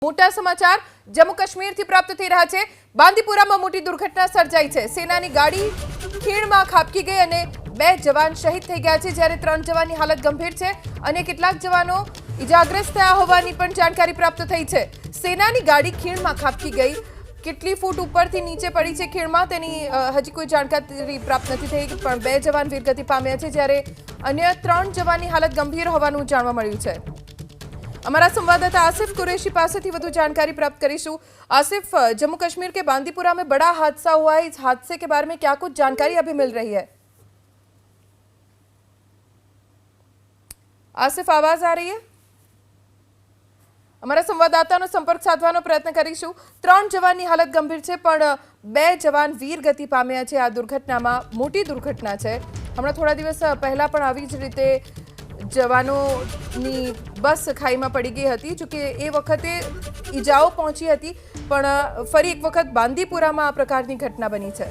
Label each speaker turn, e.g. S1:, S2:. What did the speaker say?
S1: મોટા સમાચાર જમ્મુ કાશ્મીરથી પ્રાપ્ત થઈ રહ્યા છે। બાંદીપુરામાં મોટી દુર્ઘટના સર્જાઈ છે। સેનાની ગાડી ખીણમાં ખાબકી ગઈ અને 2 જવાન શહીદ થઈ ગયા છે, જ્યારે 3 જવાનની હાલત ગંભીર છે અને કેટલાક જવાનો ઇજાગ્રસ્ત થયા હોવાની પણ જાણકારી પ્રાપ્ત થઈ છે। સેનાની ગાડી ખીણમાં ખાબકી ગઈ, કેટલી ફૂટ ઉપરથી નીચે પડી છે ખીણમાં તેની હજી કોઈ જાણકારી પ્રાપ્ત નથી થઈ, પણ 2 જવાન વીરગતિ પામ્યા છે, જ્યારે અન્ય 3 જવાનની હાલત ગંભીર હોવાનું જાણવા મળ્યું છે। हमारा संवाददाता आसिफ कुरैशी पास से વધુ जानकारी प्राप्त करीशु। आसिफ, जम्मू कश्मीर के बांदीपुरा में बड़ा हादसा हुआ है, इस हादसे के बारे में क्या कुछ जानकारी अभी मिल रही है? आसिफ, आवाज आ रही है? हमारा संवाददाताનો સંપર્ક સાધવાનો પ્રયત્ન કરીશું। 3 જવાનની હાલત ગંભીર છે, પણ 2 જવાન વીરગતિ પામ્યા છે। આ દુર્ઘટનામાં મોટી દુર્ઘટના છે। હમણાં થોડા દિવસ પહેલા પણ આવી જ રીતે જવાનોની બસ ખાઈમાં પડી ગઈ હતી, જો કે એ વખતે ઈજાઓ પહોંચી હતી, પણ ફરી એક વખત બાંદીપુરામાં આ પ્રકારની ઘટના બની છે।